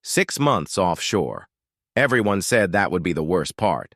6 months offshore. Everyone said that would be the worst part.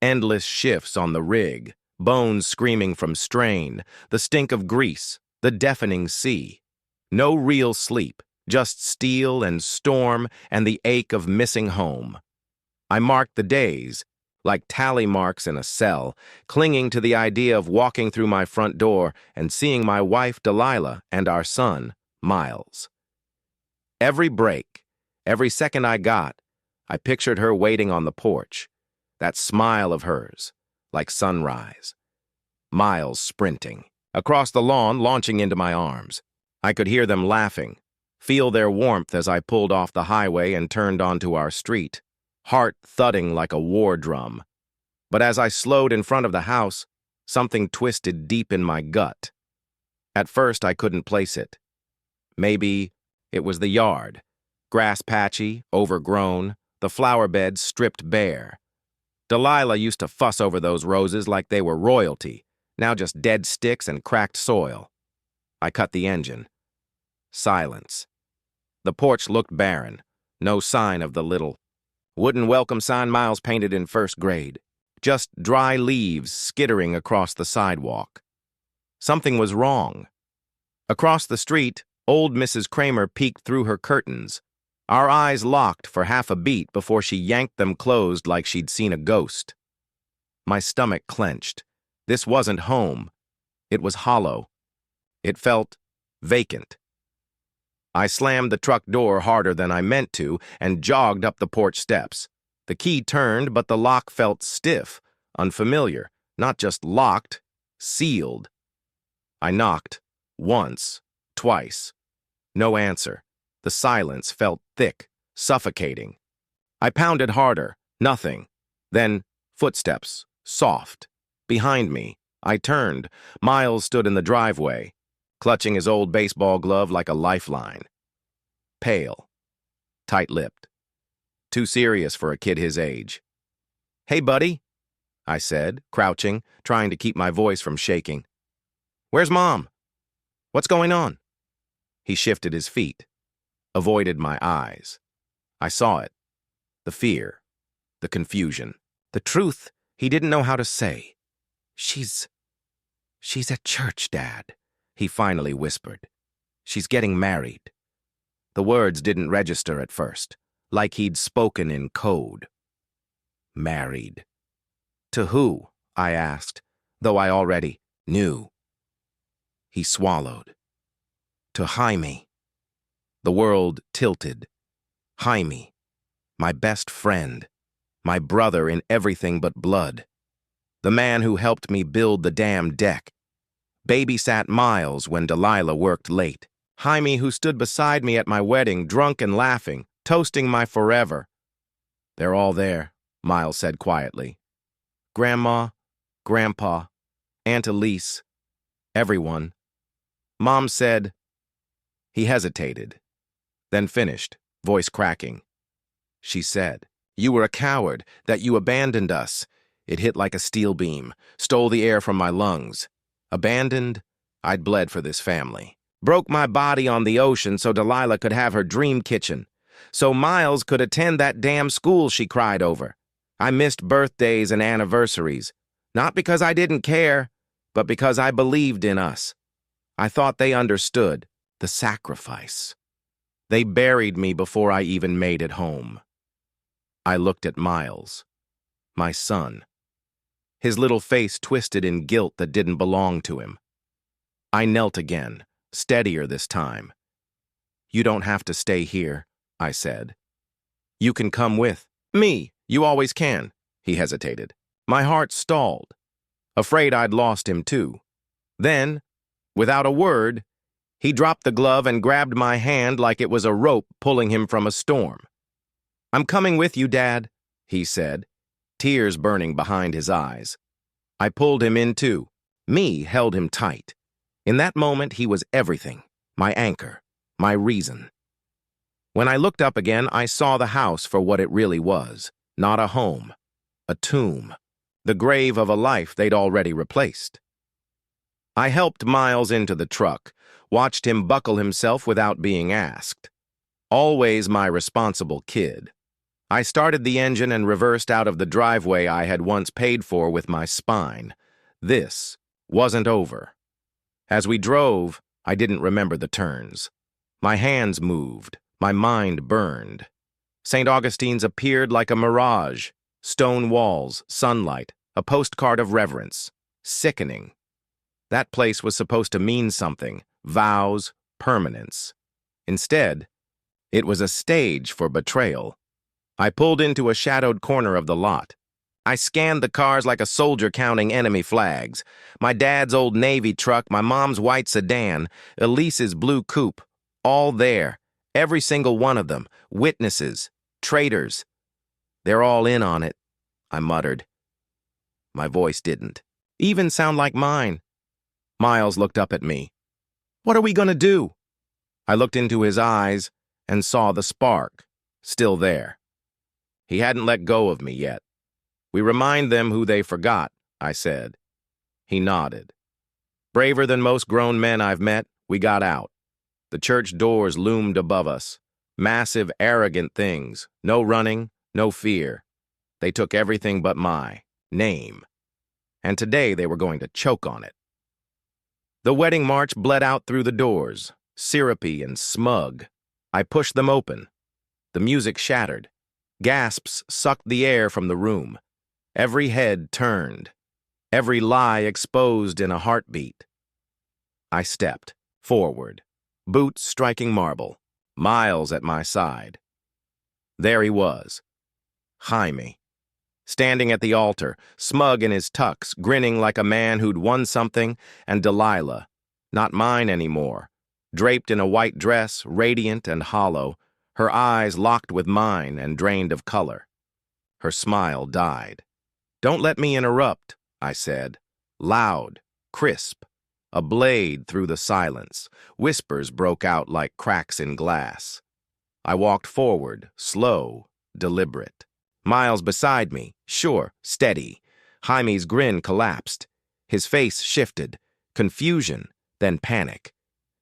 Endless shifts on the rig, bones screaming from strain, the stink of grease, the deafening sea. No real sleep, just steel and storm and the ache of missing home. I marked the days, like tally marks in a cell, clinging to the idea of walking through my front door and seeing my wife Delilah and our son, Miles. Every break, every second I got, I pictured her waiting on the porch, that smile of hers, like sunrise. Miles sprinting, across the lawn, launching into my arms. I could hear them laughing, feel their warmth as I pulled off the highway and turned onto our street, heart thudding like a war drum. But as I slowed in front of the house, something twisted deep in my gut. At first, I couldn't place it. Maybe it was the yard, grass patchy, overgrown, the flower beds stripped bare. Delilah used to fuss over those roses like they were royalty, now just dead sticks and cracked soil. I cut the engine. Silence. The porch looked barren, no sign of the little wooden welcome sign Miles painted in first grade, just dry leaves skittering across the sidewalk. Something was wrong. Across the street, old Mrs. Kramer peeked through her curtains. Our eyes locked for half a beat before she yanked them closed like she'd seen a ghost. My stomach clenched. This wasn't home. It was hollow. It felt vacant. I slammed the truck door harder than I meant to and jogged up the porch steps. The key turned, but the lock felt stiff, unfamiliar, not just locked, sealed. I knocked, once, twice. No answer. The silence felt thick, suffocating. I pounded harder, nothing. Then, footsteps, soft. Behind me, I turned. Miles stood in the driveway, clutching his old baseball glove like a lifeline. Pale, tight-lipped. Too serious for a kid his age. "Hey, buddy," I said, crouching, trying to keep my voice from shaking. "Where's Mom? What's going on?" He shifted his feet, avoided my eyes. I saw it. The fear, the confusion, the truth he didn't know how to say. She's at church, Dad," he finally whispered. "She's getting married." The words didn't register at first, like he'd spoken in code. Married. To who? I asked, though I already knew. He swallowed. To Jaime. The world tilted. Jaime, my best friend, my brother in everything but blood. The man who helped me build the damn deck. Babysat Miles when Delilah worked late. Jaime who stood beside me at my wedding, drunk and laughing, toasting my forever. "They're all there," Miles said quietly. "Grandma, Grandpa, Aunt Elise, everyone." Mom said. He hesitated, then finished, voice cracking. She said, "You were a coward, that you abandoned us." It hit like a steel beam, stole the air from my lungs. Abandoned? I'd bled for this family. Broke my body on the ocean so Delilah could have her dream kitchen. So Miles could attend that damn school she cried over. I missed birthdays and anniversaries. Not because I didn't care, but because I believed in us. I thought they understood the sacrifice. They buried me before I even made it home. I looked at Miles, my son. His little face twisted in guilt that didn't belong to him. I knelt again, steadier this time. "You don't have to stay here," I said. "You can come with me. You always can." He hesitated. My heart stalled, afraid I'd lost him too. Then, without a word, he dropped the glove and grabbed my hand like it was a rope pulling him from a storm. "I'm coming with you, Dad," he said, tears burning behind his eyes. I pulled him in too. Me held him tight. In that moment, he was everything, my anchor, my reason. When I looked up again, I saw the house for what it really was, not a home, a tomb, the grave of a life they'd already replaced. I helped Miles into the truck, watched him buckle himself without being asked. Always my responsible kid. I started the engine and reversed out of the driveway I had once paid for with my spine. This wasn't over. As we drove, I didn't remember the turns. My hands moved, my mind burned. St. Augustine's appeared like a mirage. Stone walls, sunlight, a postcard of reverence. Sickening. That place was supposed to mean something, vows, permanence. Instead, it was a stage for betrayal. I pulled into a shadowed corner of the lot. I scanned the cars like a soldier counting enemy flags. My dad's old Navy truck, my mom's white sedan, Elise's blue coupe, all there. Every single one of them. Witnesses. Traitors. They're all in on it, I muttered. My voice didn't even sound like mine. Miles looked up at me. What are we gonna do? I looked into his eyes and saw the spark, still there. He hadn't let go of me yet. We remind them who they forgot, I said. He nodded. Braver than most grown men I've met, we got out. The church doors loomed above us. Massive, arrogant things. No running, no fear. They took everything but my name. And today they were going to choke on it. The wedding march bled out through the doors, syrupy and smug. I pushed them open. The music shattered. Gasps sucked the air from the room. Every head turned. Every lie exposed in a heartbeat. I stepped forward, boots striking marble, Miles at my side. There he was, Jaime, standing at the altar, smug in his tux, grinning like a man who'd won something, and Delilah, not mine anymore, draped in a white dress, radiant and hollow, her eyes locked with mine and drained of color. Her smile died. Don't let me interrupt, I said, loud, crisp, a blade through the silence. Whispers broke out like cracks in glass. I walked forward, slow, deliberate. Miles beside me, sure, steady. Jaime's grin collapsed. His face shifted, confusion, then panic.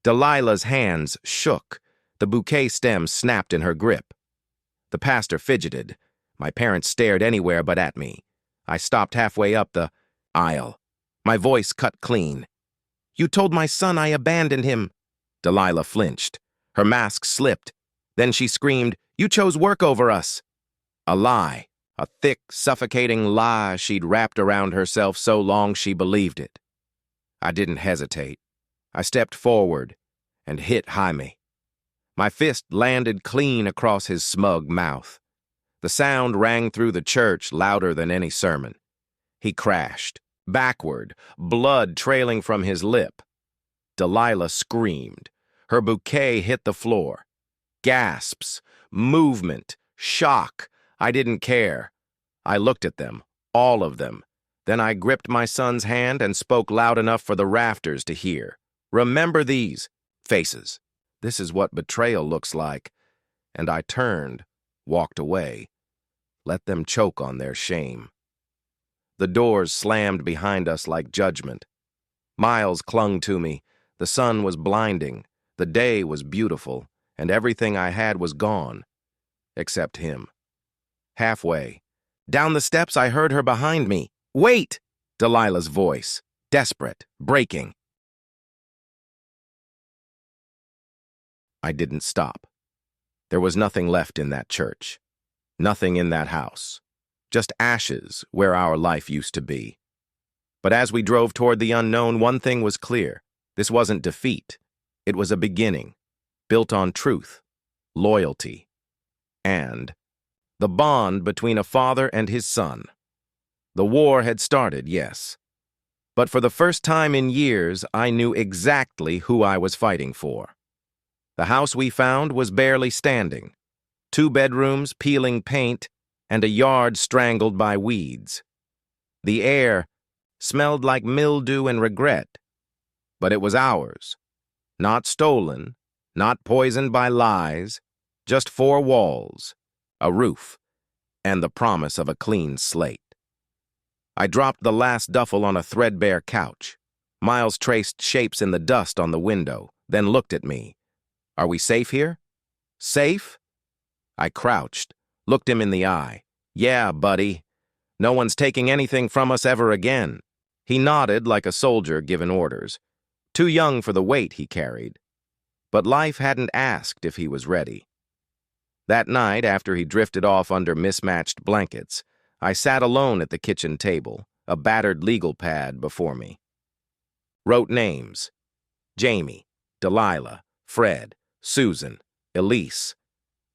Delilah's hands shook. The bouquet stem snapped in her grip. The pastor fidgeted. My parents stared anywhere but at me. I stopped halfway up the aisle. My voice cut clean. You told my son I abandoned him. Delilah flinched. Her mask slipped. Then she screamed, You chose work over us. A lie, a thick, suffocating lie she'd wrapped around herself so long she believed it. I didn't hesitate. I stepped forward and hit Jaime. My fist landed clean across his smug mouth. The sound rang through the church louder than any sermon. He crashed, backward, blood trailing from his lip. Delilah screamed. Her bouquet hit the floor. Gasps, movement, shock. I didn't care. I looked at them, all of them. Then I gripped my son's hand and spoke loud enough for the rafters to hear. Remember these faces. This is what betrayal looks like. And I turned, walked away. Let them choke on their shame. The doors slammed behind us like judgment. Miles clung to me. The sun was blinding. The day was beautiful, and everything I had was gone, except him. Halfway, down the steps, I heard her behind me. Wait! Delilah's voice, desperate, breaking. I didn't stop. There was nothing left in that church. Nothing in that house. Just ashes where our life used to be. But as we drove toward the unknown, one thing was clear. This wasn't defeat. It was a beginning, built on truth, loyalty, and the bond between a father and his son. The war had started, yes. But for the first time in years, I knew exactly who I was fighting for. The house we found was barely standing. 2 bedrooms, peeling paint, and a yard strangled by weeds. The air smelled like mildew and regret, but it was ours. Not stolen, not poisoned by lies, just 4 walls, a roof, and the promise of a clean slate. I dropped the last duffel on a threadbare couch. Miles traced shapes in the dust on the window, then looked at me. Are we safe here? Safe? I crouched, looked him in the eye. Yeah, buddy. No one's taking anything from us ever again. He nodded like a soldier given orders. Too young for the weight he carried. But life hadn't asked if he was ready. That night, after he drifted off under mismatched blankets, I sat alone at the kitchen table, a battered legal pad before me. Wrote names. Jamie, Delilah, Fred, Susan, Elise.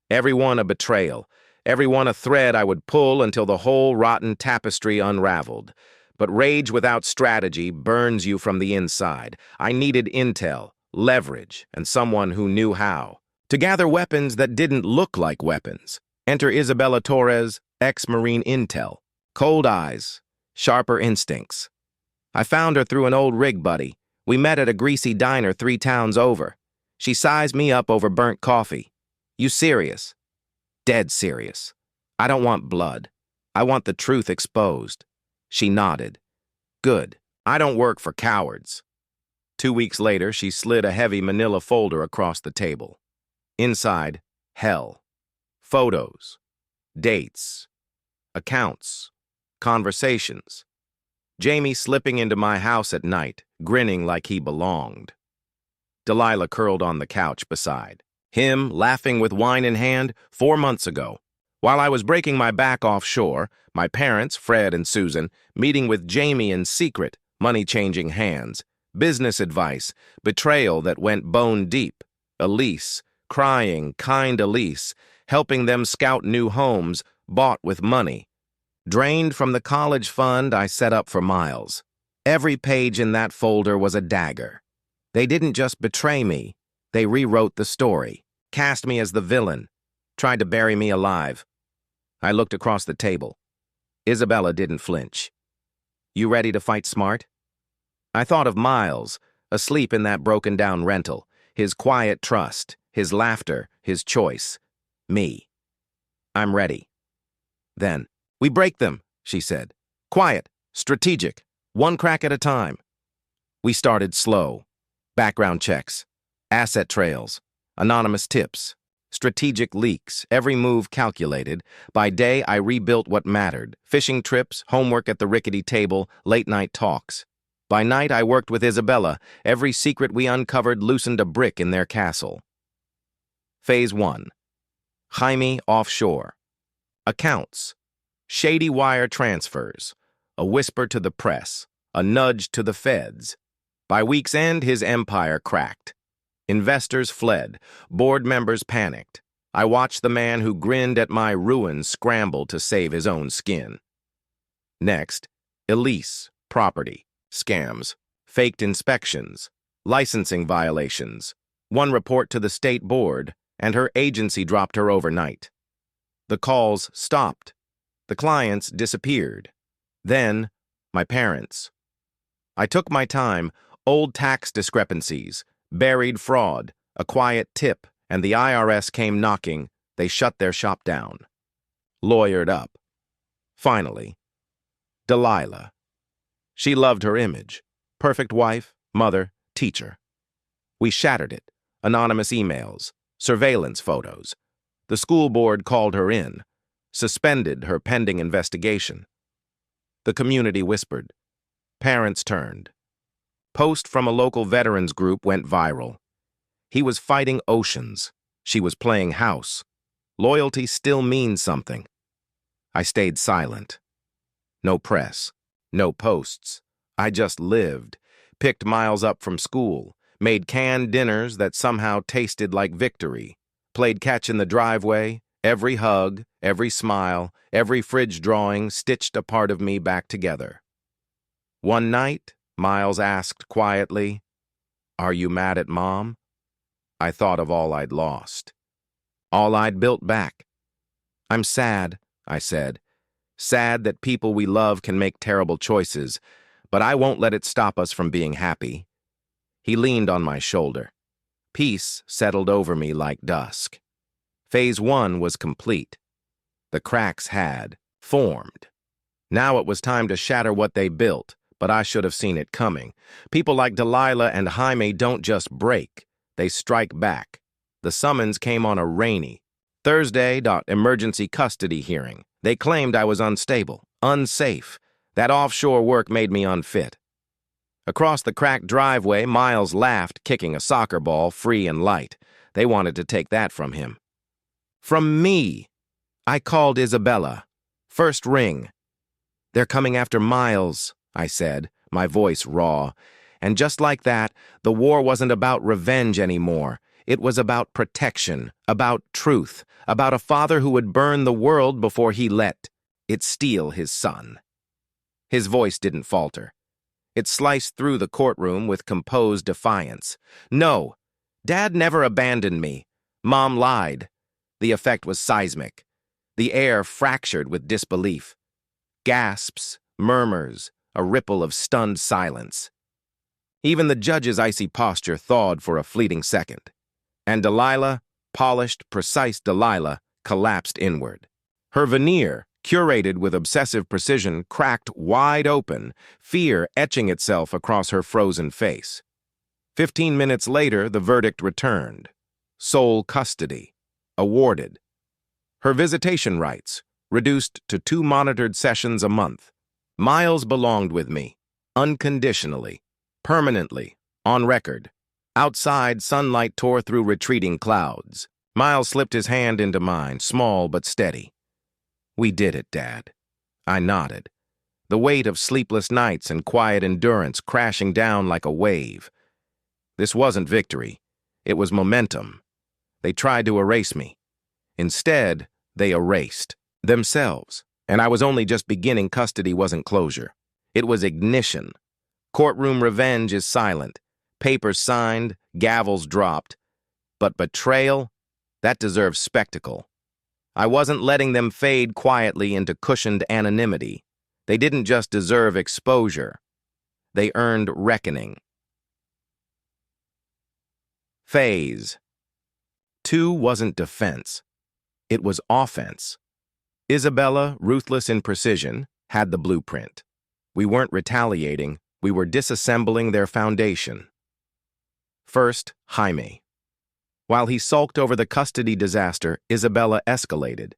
Everyone a betrayal, everyone a thread I would pull until the whole rotten tapestry unraveled. But rage without strategy burns you from the inside. I needed intel, leverage, and someone who knew how. To gather weapons that didn't look like weapons. Enter Isabella Torres, ex-Marine intel. Cold eyes, sharper instincts. I found her through an old rig buddy. We met at a greasy diner 3 towns over. She sized me up over burnt coffee. You serious? Dead serious. I don't want blood. I want the truth exposed. She nodded. Good. I don't work for cowards. 2 weeks later, she slid a heavy manila folder across the table. Inside, hell. Photos. Dates. Accounts. Conversations. Jamie slipping into my house at night, grinning like he belonged. Delilah curled on the couch beside. Him, laughing with wine in hand, 4 months ago. While I was breaking my back offshore, my parents, Fred and Susan, meeting with Jamie in secret, money-changing hands, business advice, betrayal that went bone deep, Elise, crying, kind Elise, helping them scout new homes, bought with money. Drained from the college fund I set up for Miles. Every page in that folder was a dagger. They didn't just betray me, they rewrote the story, cast me as the villain, tried to bury me alive. I looked across the table. Isabella didn't flinch. You ready to fight smart? I thought of Miles, asleep in that broken-down rental, his quiet trust, his laughter, his choice. Me. I'm ready. Then, we break them, she said. Quiet, strategic, one crack at a time. We started slow. Background checks, asset trails, anonymous tips, strategic leaks, every move calculated. By day, I rebuilt what mattered. Fishing trips, homework at the rickety table, late-night talks. By night, I worked with Isabella. Every secret we uncovered loosened a brick in their castle. Phase 1. Jaime offshore. Accounts. Shady wire transfers. A whisper to the press. A nudge to the feds. By week's end, his empire cracked. Investors fled. Board members panicked. I watched the man who grinned at my ruin scramble to save his own skin. Next, Elise, property, scams, faked inspections, licensing violations. One report to the state board, and her agency dropped her overnight. The calls stopped. The clients disappeared. Then, my parents. I took my time, old tax discrepancies, buried fraud, a quiet tip, and the IRS came knocking. They shut their shop down. Lawyered up. Finally, Delilah. She loved her image. Perfect wife, mother, teacher. We shattered it. Anonymous emails, surveillance photos. The school board called her in, suspended her pending investigation. The community whispered. Parents turned. Post from a local veterans group went viral. He was fighting oceans. She was playing house. Loyalty still means something. I stayed silent. No press. No posts. I just lived, picked Miles up from school, made canned dinners that somehow tasted like victory, played catch in the driveway, every hug, every smile, every fridge drawing stitched a part of me back together. One night, Miles asked quietly, "Are you mad at Mom?" I thought of all I'd lost. All I'd built back. I'm sad, I said. Sad that people we love can make terrible choices, but I won't let it stop us from being happy. He leaned on my shoulder. Peace settled over me like dusk. Phase 1 was complete. The cracks had formed. Now it was time to shatter what they built, but I should have seen it coming. People like Delilah and Jaime don't just break, they strike back. The summons came on a rainy Thursday. Emergency custody hearing. They claimed I was unstable, unsafe. That offshore work made me unfit. Across the cracked driveway, Miles laughed, kicking a soccer ball free and light. They wanted to take that from him. From me. I called Isabella. First ring. They're coming after Miles, I said, my voice raw. And just like that, the war wasn't about revenge anymore. It was about protection, about truth, about a father who would burn the world before he let it steal his son. His voice didn't falter. It sliced through the courtroom with composed defiance. No, Dad never abandoned me. Mom lied. The effect was seismic. The air fractured with disbelief. Gasps, murmurs, a ripple of stunned silence. Even the judge's icy posture thawed for a fleeting second. And Delilah, polished, precise Delilah, collapsed inward. Her veneer, curated with obsessive precision, cracked wide open, fear etching itself across her frozen face. 15 minutes later, the verdict returned. Sole custody. Awarded. Her visitation rights, reduced to 2 monitored sessions a month. Miles belonged with me, unconditionally, permanently, on record. Outside, sunlight tore through retreating clouds. Miles slipped his hand into mine, small but steady. We did it, Dad. I nodded. The weight of sleepless nights and quiet endurance crashing down like a wave. This wasn't victory. It was momentum. They tried to erase me. Instead, they erased themselves. And I was only just beginning. Custody wasn't closure. It was ignition. Courtroom revenge is silent. Papers signed, gavels dropped. But betrayal? That deserves spectacle. I wasn't letting them fade quietly into cushioned anonymity. They didn't just deserve exposure. They earned reckoning. Phase. 2 wasn't defense. It was offense. Isabella, ruthless in precision, had the blueprint. We weren't retaliating. We were disassembling their foundation. First, Jaime. While he sulked over the custody disaster, Isabella escalated.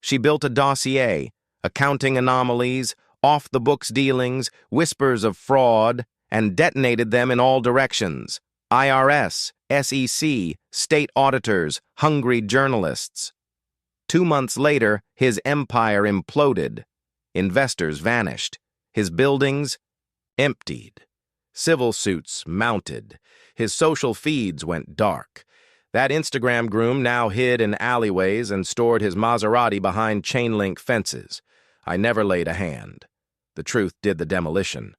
She built a dossier, accounting anomalies, off-the-books dealings, whispers of fraud, and detonated them in all directions. IRS, SEC, state auditors, hungry journalists. 2 months later, his empire imploded. Investors vanished. His buildings emptied. Civil suits mounted. His social feeds went dark. That Instagram groom now hid in alleyways and stored his Maserati behind chain-link fences. I never laid a hand. The truth did the demolition.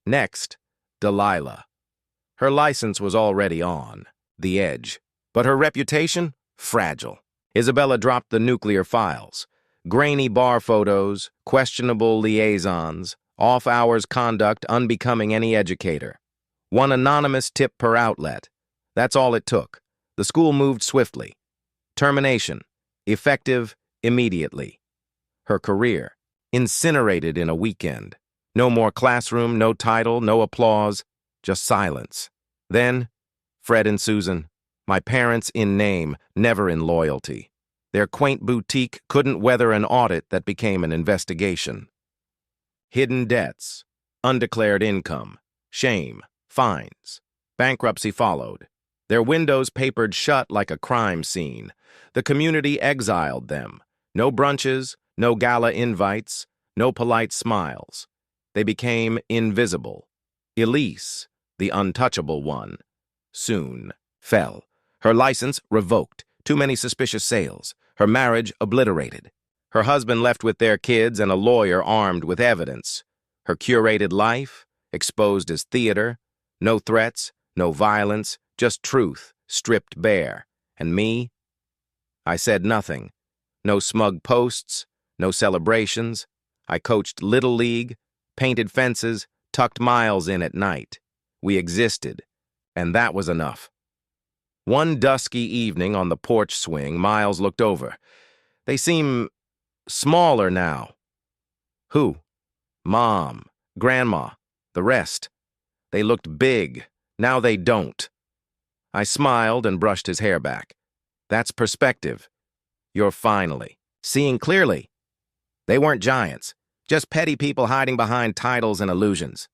Next, Delilah. Her license was already on, the edge. But her reputation? Fragile. Isabella dropped the nuclear files. Grainy bar photos, questionable liaisons, off-hours conduct unbecoming any educator. 1 anonymous tip per outlet. That's all it took. The school moved swiftly. Termination. Effective immediately. Her career. Incinerated in a weekend. No more classroom, no title, no applause, just silence. Then, Fred and Susan. My parents in name, never in loyalty. Their quaint boutique couldn't weather an audit that became an investigation. Hidden debts, undeclared income, shame, fines. Bankruptcy followed. Their windows papered shut like a crime scene. The community exiled them. No brunches, no gala invites, no polite smiles. They became invisible. Elise, the untouchable one, soon fell. Her license revoked. Too many suspicious sales. Her marriage obliterated. Her husband left with their kids and a lawyer armed with evidence. Her curated life exposed as theater. No threats, no violence, just truth stripped bare. And me? I said nothing. No smug posts, no celebrations. I coached Little League, painted fences, tucked Miles in at night. We existed, and that was enough. One dusky evening on the porch swing, Miles looked over. They seem smaller now. Who? Mom, Grandma, the rest. They looked big. Now they don't. I smiled and brushed his hair back. That's perspective. You're finally seeing clearly. They weren't giants, just petty people hiding behind titles and illusions.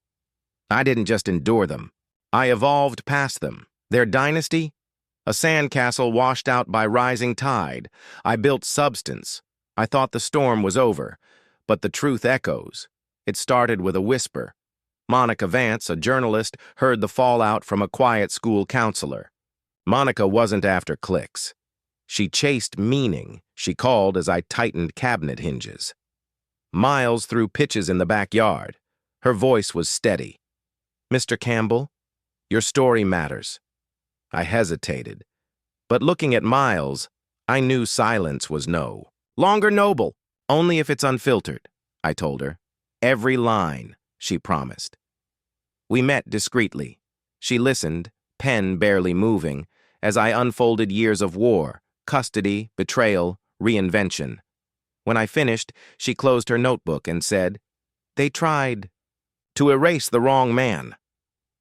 I didn't just endure them. I evolved past them. Their dynasty? A sandcastle washed out by rising tide. I built substance. I thought the storm was over, but the truth echoes. It started with a whisper. Monica Vance, a journalist, heard the fallout from a quiet school counselor. Monica wasn't after clicks. She chased meaning, she called as I tightened cabinet hinges. Miles threw pitches in the backyard. Her voice was steady. Mr. Campbell, your story matters. I hesitated. But looking at Miles, I knew silence was no. Longer noble, only if it's unfiltered, I told her. Every line, she promised. We met discreetly. She listened, pen barely moving, as I unfolded years of war, custody, betrayal, reinvention. When I finished, she closed her notebook and said, "They tried to erase the wrong man."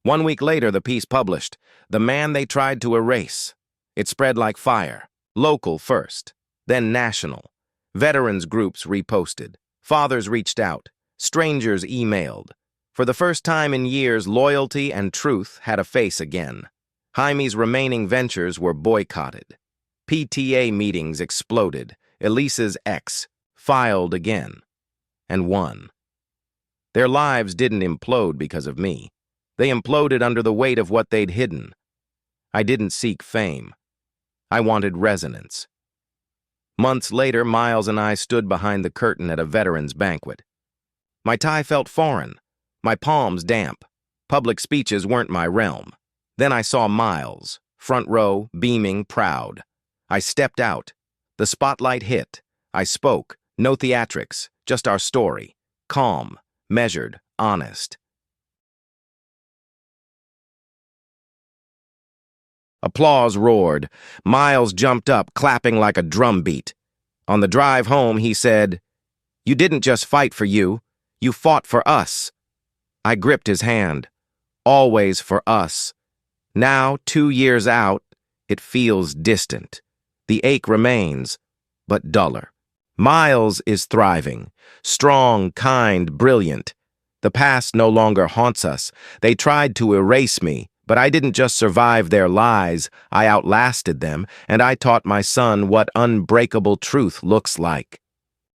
1 week later, the piece published, "The Man They Tried to Erase." It spread like fire, local first, then national. Veterans groups reposted, fathers reached out, strangers emailed. For the first time in years, loyalty and truth had a face again. Jaime's remaining ventures were boycotted. PTA meetings exploded. Elisa's ex filed again, and won. Their lives didn't implode because of me. They imploded under the weight of what they'd hidden. I didn't seek fame. I wanted resonance. Months later, Miles and I stood behind the curtain at a veterans banquet. My tie felt foreign, my palms damp. Public speeches weren't my realm. Then I saw Miles, front row, beaming, proud. I stepped out. The spotlight hit. I spoke. No theatrics, just our story. Calm, measured, honest. Applause roared. Miles jumped up, clapping like a drumbeat. On the drive home, he said, "You didn't just fight for you. You fought for us." I gripped his hand. Always for us. Now, 2 years out, it feels distant. The ache remains, but duller. Miles is thriving. Strong, kind, brilliant. The past no longer haunts us. They tried to erase me, but I didn't just survive their lies, I outlasted them, and I taught my son what unbreakable truth looks like.